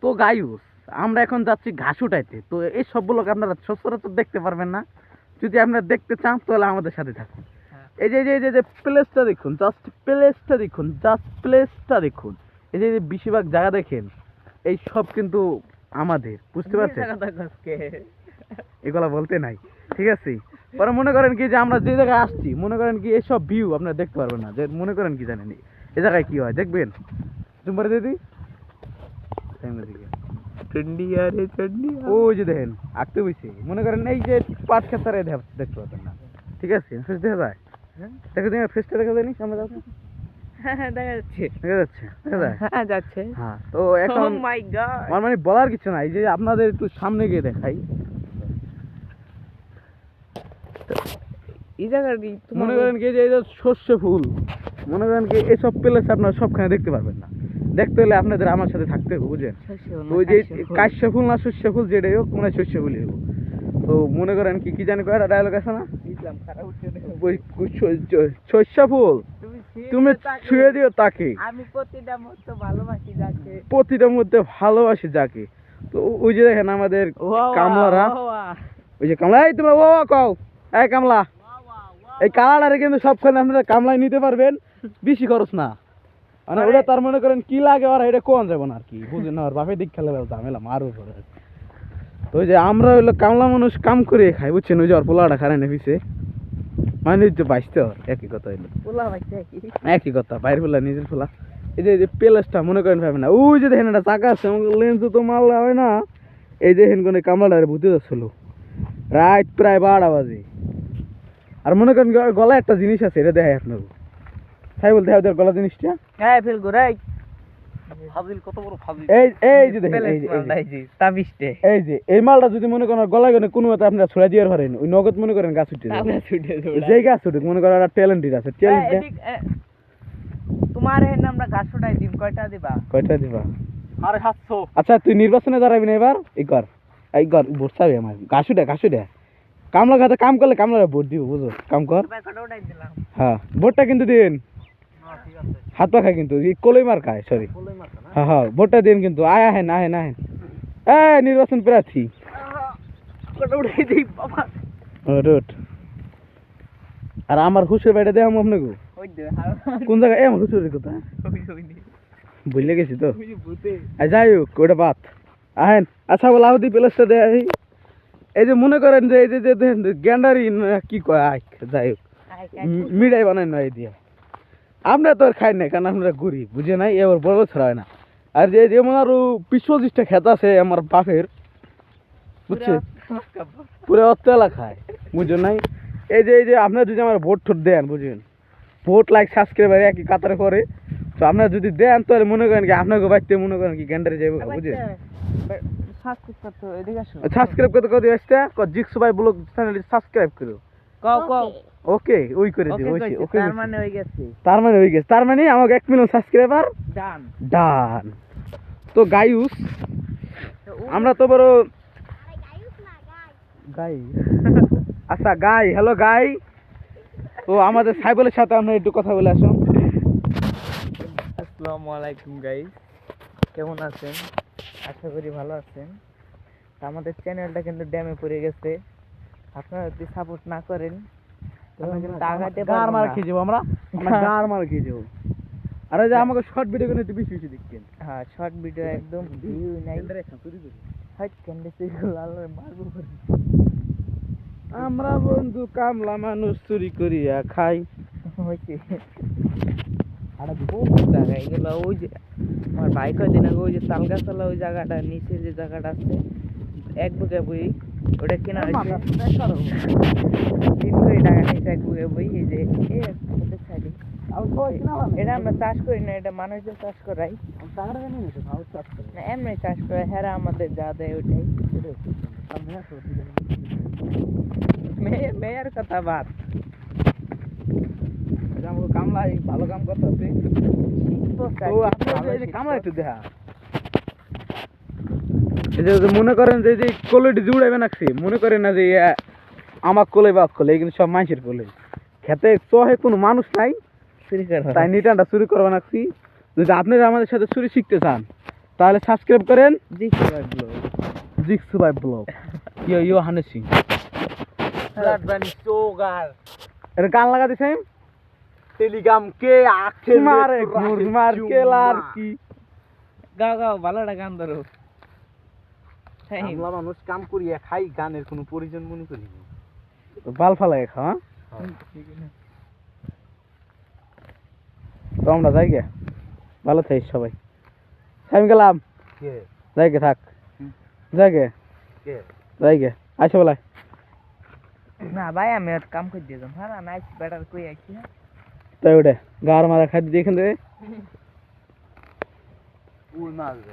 তো গাইস আমরা এখন যাচ্ছি ঘাস উঠাইতে। তো এই সবগুলোকে আপনারা সচরাচর দেখতে পারবেন না। যদি আপনারা দেখতে চান তাহলে আমাদের সাথে থাকুন। এই যে এই যে যে প্লেসটা দেখুন, জাস্ট প্লেসটা দেখুন, জাস্ট প্লেসটা দেখুন। এই যে বেশিরভাগ জায়গা দেখেন, এই সব কিন্তু আমাদের, বুঝতে পারছেন? এগুলা বলতে নাই, ঠিক আছে? পরে মনে করেন কি যে আমরা যে জায়গায় আসছি, মনে করেন কি এইসব ভিউ আপনারা দেখতে পারবেন না। যে মনে করেন কি জানেন এই জায়গায় কি হয় দেখবেন। জুম্বারে দিদি ওই যে দেখেন আঁকতে বইছে, মনে করেন এই যে পাট খেতারে দেখতে পাবেন না, ঠিক আছে? ফেস দেখা যায়, দেখো তুমি ফেসটা দেখা যায়নি সামনে যাচ্ছে, দেখা যাচ্ছে, দেখা যাচ্ছে, দেখা যায়, হ্যাঁ যাচ্ছে। হ্যাঁ, তো এখন মাই গড আমার মানে বলার কিছু নাই, যে আপনাদের একটু সামনে গিয়ে দেখাই। এই জায়গার কি মনে করেন কি যে এই যে সর্ষে ফুল, মনে করেন কি এইসব প্লেস আপনারা সবখানে দেখতে পারবেন না। দেখতে হলে আপনাদের আমার সাথে থাকতে হবে, বুঝেন? ওই যে কাশ্যা ফুল না শস্য ফুল, যেটাই হোক মনে হয় শস্য ফুলই হোক। তো মনে করেন কি কি জানি কয়টা ডায়লগ আছে না, শস্য ফুল তুমি ছুঁয়ে দিও তাকে, আমি প্রতিটা মধ্যে ভালোবাসি যাকে, প্রতিটা মধ্যে ভালোবাসি যাকে। তো ওই যে দেখেন আমাদের কামলারা, ওই যে কামলা, এই তোমরা ও কও, এই কামলা, এই কালারে কিন্তু সবখানে আপনারা কামলাই নিতে পারবেন, বেশি খরচ না। মানে ওটা তার মনে করেন কি লাগে আর এটা কোন যাবো না আর কি, বুঝলেন? আর বাপে দিক খেলে ঝামেলা মারও করে। তো ওই যে আমরা হইলো কামলা মানুষ, কাম করে খাই, বুঝছেন? ওই যে ওর পোলাটা খারাই না পিছে, মানে যে বাইসতে একই কথা হইলো, একই কথা, বাইরের পোলা নিজের পোলা। এই যে প্লেসটা মনে করেন পাবেন না। ওই যে দেখেন একটা চাকা আছে, লেন্স তো মারলা হয় না। এই দেখেন কোন কামলাটা বুঝতে যাচ্ছিল রাত প্রায় 12টা বাজে। আর মনে করেন গলায় একটা জিনিস আছে, এটা দেখাই আপনার তাই বলতে হবে গলা জিনিসটা, হ্যাঁ ফেল করে ফাজিল, কত বড় ফাজিল। এই যে দেখেন এই যে এই মালটা যদি মনে করেন গলায় কোনো মতে আপনারা ছড়া দিয়ে পারেন, ওই নগদ মনে করেন গাছ উঠে যাবে, যে গাছ উঠে মনে করেন একটা ট্যালেন্টেড আছে, ট্যালেন্ট। তোমার এখানে আমরা গাছ উঠাই দিম, কয়টা দিবা? কয়টা দিবা? আরে 700। আচ্ছা তুই নির্বাচনে দাঁড়াবি না এবার, এই কর ভোট চাবি আমার, গাছ উঠে কামলা খাতে কাম করলে কামলা ভোট দিব, বুঝো? কাম কর, হ্যাঁ ভোটটা কিন্তু দিন, হাত পা খায় কিন্তু, কলই মার খায়, সরি, হ্যাঁ হ্যাঁ ভোটটা দিন কিন্তু। আহেন নির্বাচন প্রার্থী আর আমার হুসের বাড়িটা দেখাম আপনাকে কোন জায়গায়, আমার হুসুরের কথা বুঝলে গেছি তো, যাই হোক ওটা বাদ। আহেন আচ্ছা বলে আহদি প্লেসটা দেয়। এই যে মনে করেন যে এই যে গ্যান্ডারি কি কয়, যাই হোক মিঠাই বানাই নয় দিয়ে, আমরা তো আর খাই না, কারণ আপনারা গরিব, বুঝে নাই, এবার বড় ছড়া হয় না। আর যে যেমন আরো 20-25টা খেত আছে আমার বাপের, বুঝছে, পুরো অতলা খায়, বুঝো নাই? এই যে আপনারা যদি আমার ভোট ঠোট দেন, বুঝলেন, ভোট লাইক সাবস্ক্রাইবার একই কাতারে করে, তো আপনারা যদি দেন তাহলে মনে করেন কি আপনাকে বাড়িতে মনে করেন কি গ্যান্ডারে যাবো, বুঝলেন? সাবস্ক্রাইব করতে কত আসছে, জিক্সু ভাই ব্লগ চ্যানেল সাবস্ক্রাইব করো, ওকে ওই করে দিও, ওকে তার মানে হয়ে গেছে, তার মানে আমাকে 1 মিলিয়ন সাবস্ক্রাইবার ডান। তো গাইস আমরা তো বড় গাই, আচ্ছা গাই, হ্যালো গাই। তো আমাদের সাইবলের সাথে আমরা একটু কথা বলে আসুন। আসসালামু আলাইকুম গাইস, কেমন আছেন? আশা করি ভালো আছেন। আমাদের চ্যানেলটা কিন্তু ড্যামে পড়ে গেছে, আপনারা যদি সাপোর্ট না করেন তাহলে কিন্তু আগাতে পারবো না, গার মার খেয়ে যাবো আমরা গার মার খেয়ে যাবো। আর যে আমাকে শর্ট ভিডিও করে একটু বেশি দেখেন, হ্যাঁ শর্ট ভিডিও একদম ভিউ নাই, হাইট ক্যান্ডে সিগুলো আল্লাহ মারবো করে। আমরা বন্ধু কামলা মানুষ চুরি করিয়া খাই, হইছে আর বহুত জায়গা এগুলো। ওই যে আমার ভাই কয়দিন আগে ওই যে তালগাছালা ওই জায়গাটা নিচে যে জায়গাটা আছে এক বুকে বই, ওটা কেনা হয়েছে 3 কোটি টাকা নিচে এক বুকে বই। এই যে এটা আমরা চাষ করি না, এটা মানুষজন চাষ করাই না, এমনি চাষ করে, হেরা আমাদের যা দেয় ওইটাই। মেয়ের কথা বাদ, কামলা ভালো কাম করতে আছে, কামলা একটু দেখা। মনে করেন যে কোলেটি জুড়াইবে নাকছি, মনে করেন না যে আমার কোলে বা কোলে, কিন্তু সব মানুষের কোলে, খেতে চহে কোনো মানুষ নাই, তাই নিটানটা চুরি করবে নাকছি। যদি আপনারা আমাদের সাথে চুরি শিখতে চান তাহলে সাবস্ক্রাইব করেন জিক্সু ভাই ব্লগ জিক্সু ভাই ব্লগ ইয়ো হানেসি ফ্ল্যাট বানি সোগার এটা গান লাগা দিছেন টেলিগ্রাম কে আখে মারে ঘুর মার কেলার কি গাও ভালো একটা গান ধরো আমরা মানুষ কাম করিয়া খাই, গানের কোনো প্রয়োজন মনে করি না। বাল ফালাই খাওয়া তো আমরা যাই গে ভালো থাকিস সবাই আমি গেলাম কে যাই গে থাক যাই গে কে যাই গে আসো বলাই না ভাই আমি আর কাম করে দিতাম হ্যাঁ নাইস বেটার কই আইছি তাই ওটা গার মারা খাই দিয়ে এখান থেকে উল মাছ